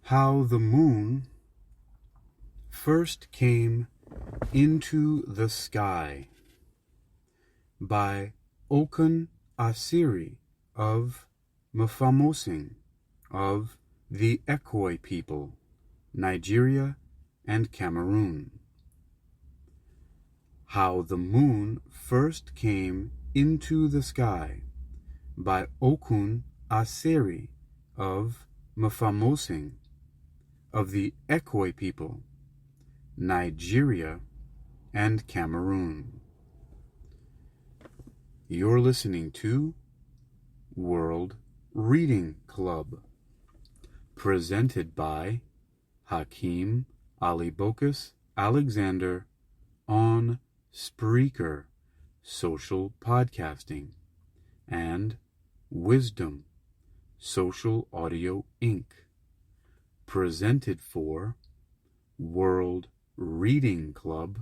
How the Moon First Came into the Sky by Okun Asere of Mfamosing of the Ekoi people, Nigeria and Cameroon. How the Moon First Came into the Sky by Okun Asere of Mfamosing of the Ekoi people, Nigeria and Cameroon. You're listening to World Reading Club, presented by Hakeem Alibokus Alexander on Spreaker Social Podcasting and Wisdom Social Audio Inc., presented for World Reading Club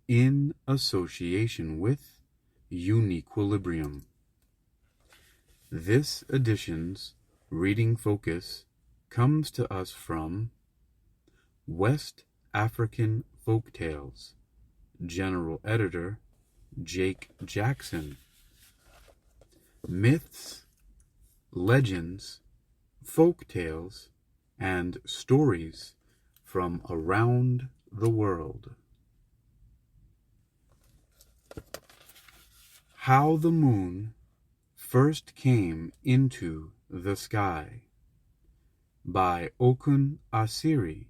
in association with Uniquilibrium. This edition's reading focus comes to us from West African Folktales, General Editor Jake Jackson. Myths, legends, folktales, and stories from around the world. How the Moon First Came into the Sky by Okun Asere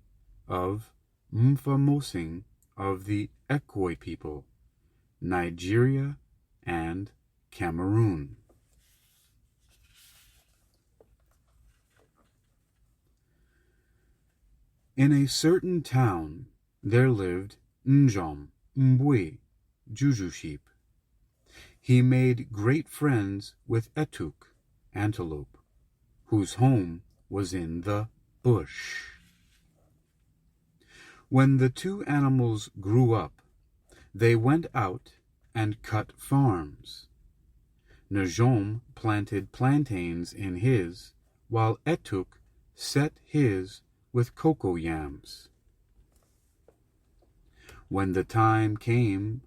of Mfamosing of the Ekoi people, Nigeria and Cameroon. In a certain town there lived Njom Mbwe, Juju sheep. He made great friends with Etuk, antelope, whose home was in the bush. When the two animals grew up, they went out and cut farms. Njom planted plantains in his, while Etuk set his with cocoa yams. When the time came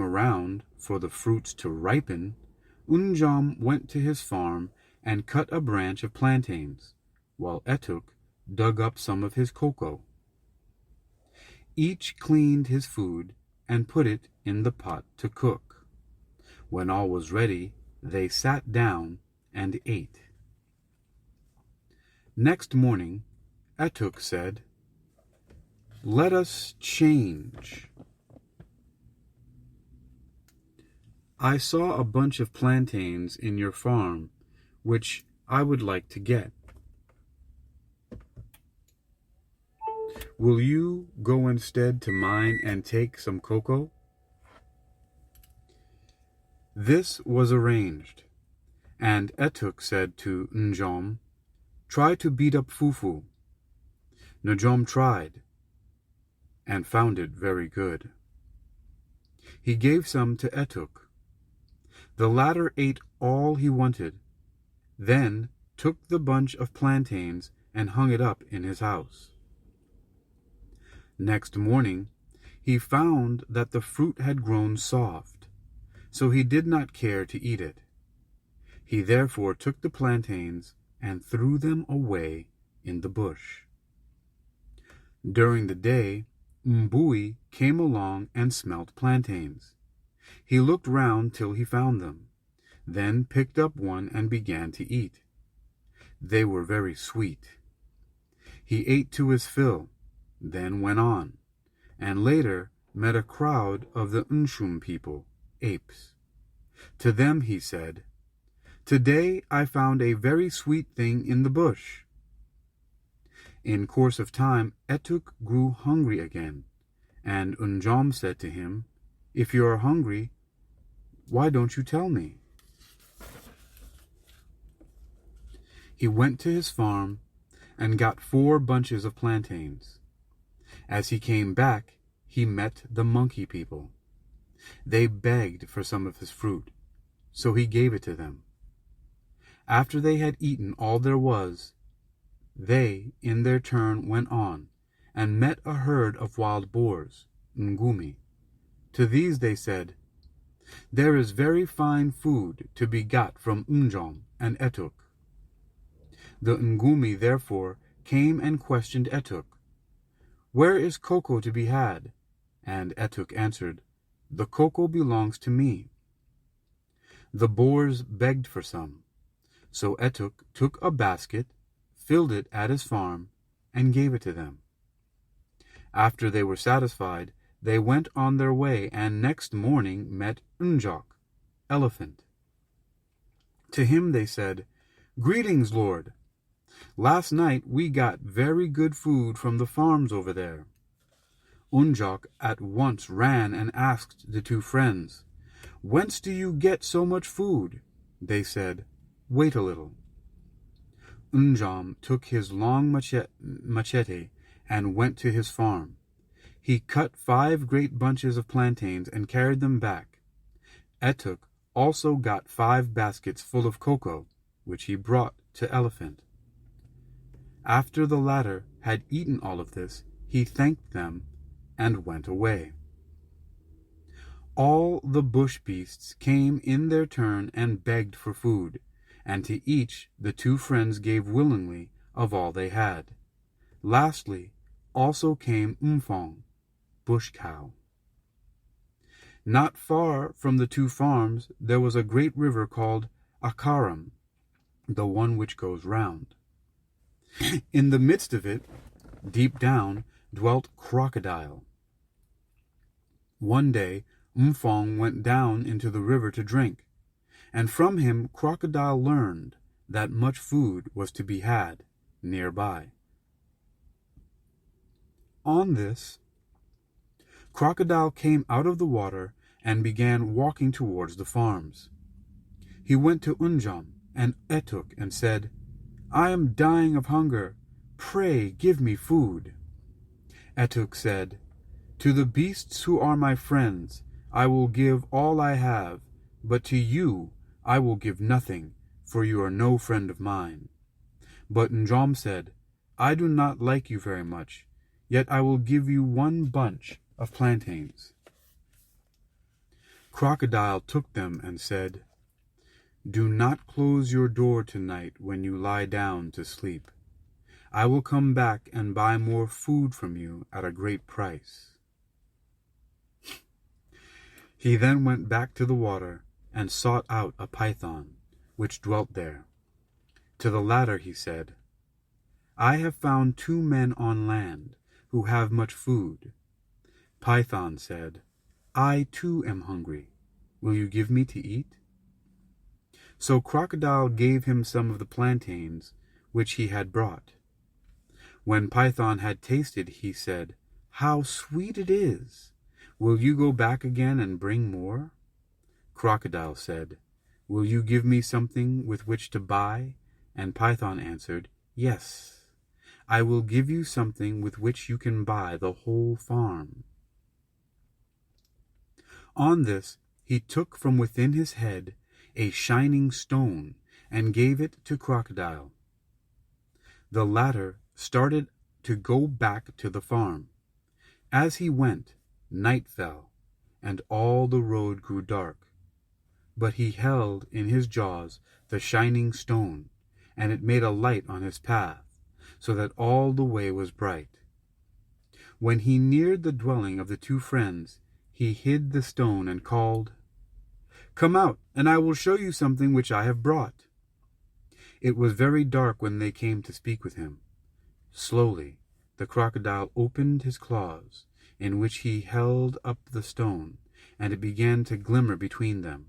around for the fruits to ripen, Njom went to his farm and cut a branch of plantains, while Etuk dug up some of his cocoa. Each cleaned his food and put it in the pot to cook. When all was ready, they sat down and ate. Next morning, Etuk said, "Let us change. I saw a bunch of plantains in your farm, which I would like to get. Will you go instead to mine and take some cocoa?" This was arranged, and Etuk said to Njom, "Try to beat up Fufu." Njom tried, and found it very good. He gave some to Etuk. The latter ate all he wanted, then took the bunch of plantains and hung it up in his house. Next morning, he found that the fruit had grown soft, so he did not care to eat it. He therefore took the plantains and threw them away in the bush. During the day, Mbui came along and smelt plantains. He looked round till he found them, then picked up one and began to eat. They were very sweet. He ate to his fill, then went on, and later met a crowd of the Nshum people, apes. To them he said, "Today I found a very sweet thing in the bush." In course of time, Etuk grew hungry again, and Njom said to him, "If you are hungry, why don't you tell me?" He went to his farm and got 4 bunches of plantains. As he came back, he met the monkey people. They begged for some of his fruit, so he gave it to them. After they had eaten all there was, They, in their turn, went on, and met a herd of wild boars, ngumi. To these they said, "There is very fine food to be got from Njom and Etuk." The ngumi therefore came and questioned Etuk, "Where is cocoa to be had?" And Etuk answered, "The cocoa belongs to me." The boars begged for some, so Etuk took a basket, filled it at his farm, and gave it to them. After they were satisfied, they went on their way, and next morning met Njok, elephant. To him they said, "Greetings, Lord. Last night we got very good food from the farms over there." Unjok at once ran and asked the two friends, "Whence do you get so much food?" They said, "Wait a little." Unjam took his long machete and went to his farm. He cut 5 great bunches of plantains and carried them back. Etuk also got 5 baskets full of cocoa, which he brought to Elephant. After the latter had eaten all of this, he thanked them and went away. All the bush beasts came in their turn and begged for food, and to each the two friends gave willingly of all they had. Lastly, also came Mfong, bush cow. Not far from the 2 farms there was a great river called Akaram, the one which goes round. In the midst of it, deep down, dwelt Crocodile. One day Mfong went down into the river to drink, and from him Crocodile learned that much food was to be had nearby. On this, Crocodile came out of the water and began walking towards the farms. He went to Unjam and Etuk and said, "I am dying of hunger. Pray give me food." Etuk said, "To the beasts who are my friends I will give all I have, but to you I will give nothing, for you are no friend of mine." But Njom said, "I do not like you very much, yet I will give you 1 bunch of plantains." Crocodile took them and said, "Do not close your door tonight when you lie down to sleep. I will come back and buy more food from you at a great price." He then went back to the water and sought out a python, which dwelt there. To the latter he said, "I have found 2 men on land who have much food." Python said, "I too am hungry. Will you give me to eat?" So Crocodile gave him some of the plantains which he had brought. When Python had tasted, he said, "How sweet it is! Will you go back again and bring more?" Crocodile said, "Will you give me something with which to buy?" And Python answered, "Yes, I will give you something with which you can buy the whole farm." On this he took from within his head a shining stone and gave it to Crocodile. The latter started to go back to the farm. As he went, night fell, and all the road grew dark. But he held in his jaws the shining stone, and it made a light on his path, so that all the way was bright. When he neared the dwelling of the 2 friends, he hid the stone and called, "Come out, and I will show you something which I have brought." It was very dark when they came to speak with him. Slowly the crocodile opened his claws, in which he held up the stone, and it began to glimmer between them.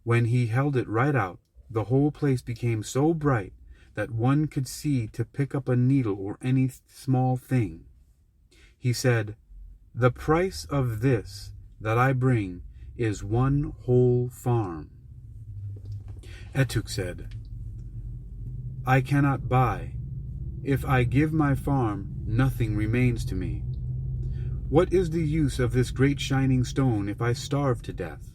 When he held it right out, the whole place became so bright that one could see to pick up a needle or any small thing. He said, "The price of this that I bring is 1 whole farm." Etuk said, "I cannot buy. If I give my farm, nothing remains to me. What is the use of this great shining stone if I starve to death?"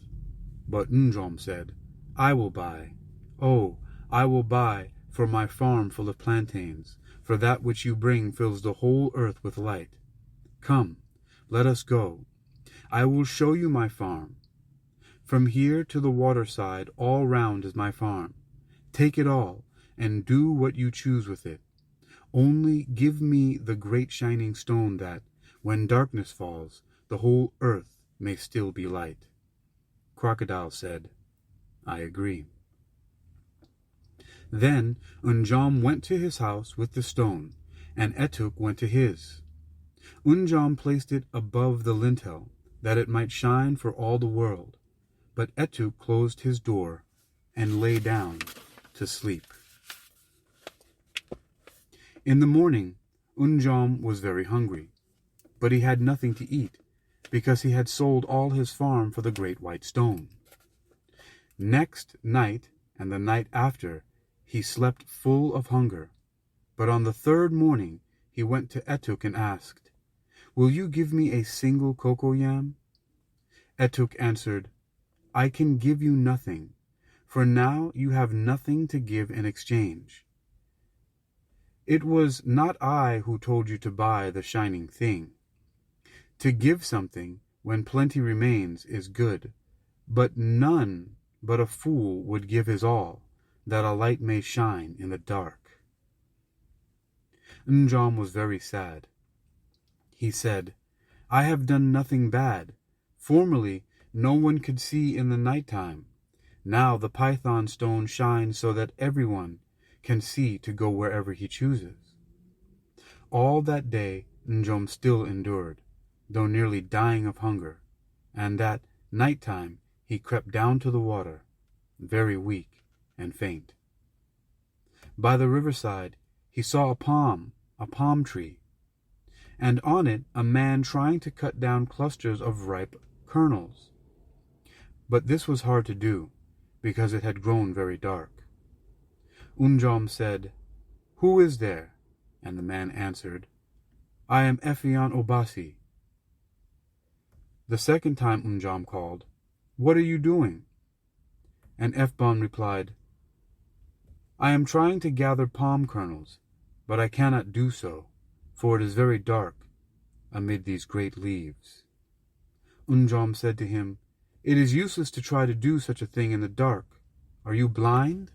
But Njom said, "I will buy. Oh, I will buy for my farm full of plantains, for that which you bring fills the whole earth with light. Come, let us go. I will show you my farm. From here to the waterside all round is my farm. Take it all, and do what you choose with it. Only give me the great shining stone that, when darkness falls, the whole earth may still be light." Crocodile said, "I agree." Then Unjam went to his house with the stone, and Etuk went to his. Unjam placed it above the lintel, that it might shine for all the world, but Etuk closed his door and lay down to sleep. In the morning, Unjam was very hungry, but he had nothing to eat, because he had sold all his farm for the great white stone. Next night and the night after, he slept full of hunger, but on the third morning he went to Etuk and asked, "Will you give me a single cocoyam?" Etuk answered, "I can give you nothing, for now you have nothing to give in exchange. It was not I who told you to buy the shining thing. To give something when plenty remains is good, but none but a fool would give his all, that a light may shine in the dark." Unjam was very sad. He said, "I have done nothing bad. Formerly no one could see in the night time. Now the python stone shines so that everyone can see to go wherever he chooses." All that day Unjam still endured, though nearly dying of hunger, and at night time he crept down to the water, very weak and faint. By the riverside he saw a palm tree, and on it a man trying to cut down clusters of ripe kernels. But this was hard to do, because it had grown very dark. Unjam said, "Who is there?" And the man answered, "I am Efion Obasi." The second time Unjam called, "What are you doing?" And Efbon replied, "I am trying to gather palm kernels, but I cannot do so, for it is very dark amid these great leaves." Unjam said to him, "It is useless to try to do such a thing in the dark. Are you blind?"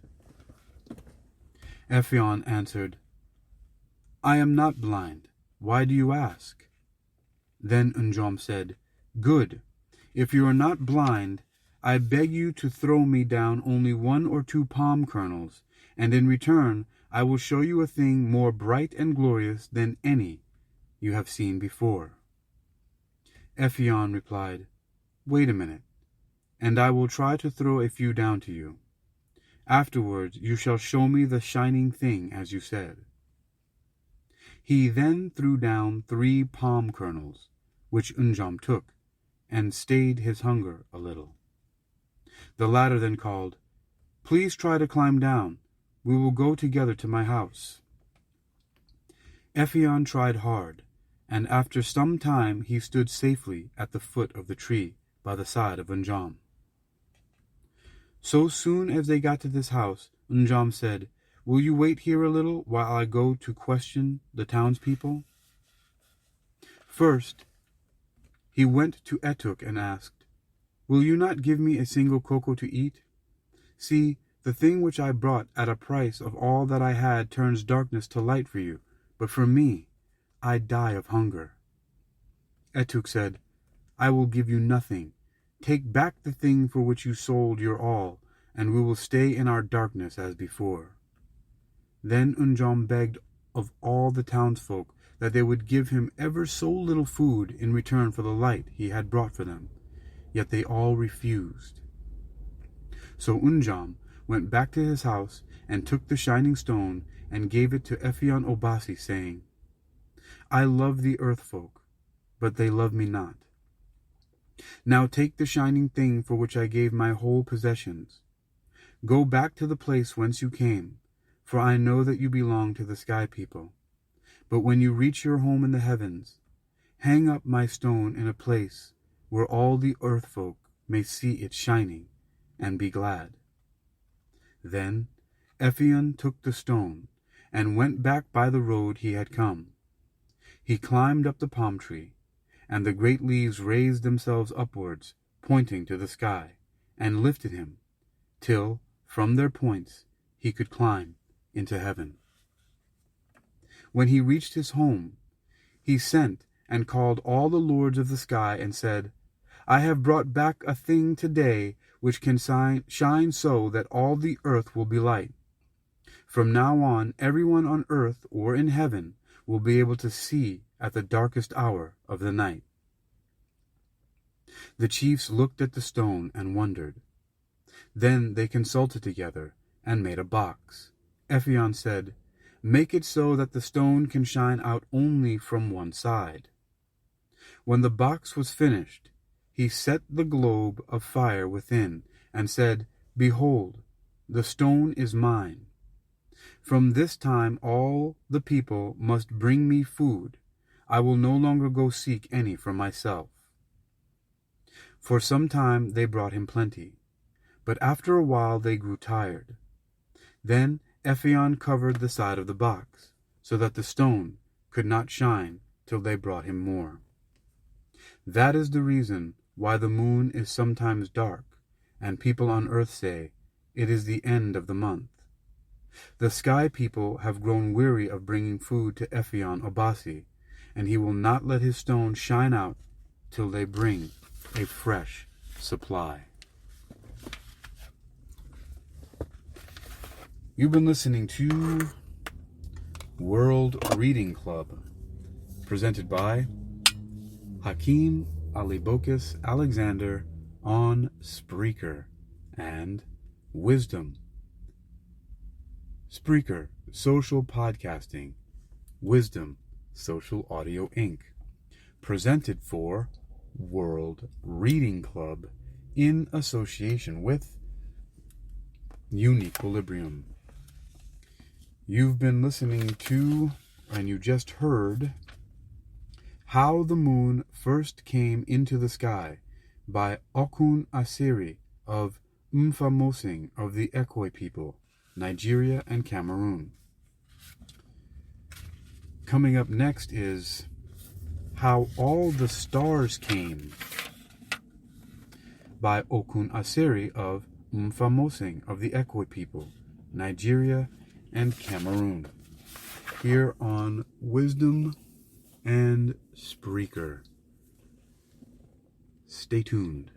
Ephion answered, "I am not blind. Why do you ask?" Then Unjam said, "Good. If you are not blind, I beg you to throw me down only 1 or 2 palm kernels, and in return I will show you a thing more bright and glorious than any you have seen before." Ephion replied, "Wait a minute, and I will try to throw a few down to you. Afterwards you shall show me the shining thing as you said." He then threw down 3 palm kernels, which Unjam took, and stayed his hunger a little. The latter then called, "Please try to climb down. We will go together to my house." Ephion tried hard, and after some time he stood safely at the foot of the tree by the side of Unjam. So soon as they got to this house, Unjam said, "Will you wait here a little while I go to question the townspeople?" First, he went to Etuk and asked, "Will you not give me a single cocoa to eat? See, the thing which I brought at a price of all that I had turns darkness to light for you, but for me, I die of hunger." Etuk said, "I will give you nothing. Take back the thing for which you sold your all, and we will stay in our darkness as before." Then Unjam begged of all the townsfolk that they would give him ever so little food in return for the light he had brought for them, yet they all refused. So Unjam went back to his house and took the shining stone and gave it to Ephion Obasi, saying, "I love the earth folk, but they love me not. Now take the shining thing for which I gave my whole possessions. Go back to the place whence you came, for I know that you belong to the sky people. But when you reach your home in the heavens, hang up my stone in a place where all the earth folk may see it shining and be glad." Then Ephion took the stone and went back by the road he had come. He climbed up the palm tree, and the great leaves raised themselves upwards, pointing to the sky, and lifted him, till, from their points, he could climb into heaven. When he reached his home, he sent and called all the lords of the sky and said, I have brought back a thing today which can shine so that all the earth will be light. From now on, everyone on earth or in heaven will be able to see at the darkest hour of the night. The chiefs looked at the stone and wondered. Then they consulted together and made a box. Ephion said, Make it so that the stone can shine out only from one side. When the box was finished, he set the globe of fire within and said, Behold, the stone is mine. From this time all the people must bring me food. I will no longer go seek any for myself. For some time they brought him plenty, but after a while they grew tired. Then Ephion covered the side of the box, so that the stone could not shine till they brought him more. That is the reason why the moon is sometimes dark, and people on earth say, It is the end of the month. The sky people have grown weary of bringing food to Ephion Obasi, and he will not let his stone shine out till they bring a fresh supply. You've been listening to World Reading Club, presented by Hakeem Alibokis Alexander on Spreaker and Wisdom. Spreaker, social podcasting. Wisdom, social audio Inc. Presented for World Reading Club in association with Uniquilibrium. You've been listening to, and you just heard, How the Moon First Came into the Sky by Okun Asere of Mfamosing of the Ekoi people, Nigeria and Cameroon. Coming up next is How All the Stars Came by Okun Asere of Mfamosing of the Ekoi people, Nigeria and Cameroon. Here on Wisdom and Spreaker. Stay tuned.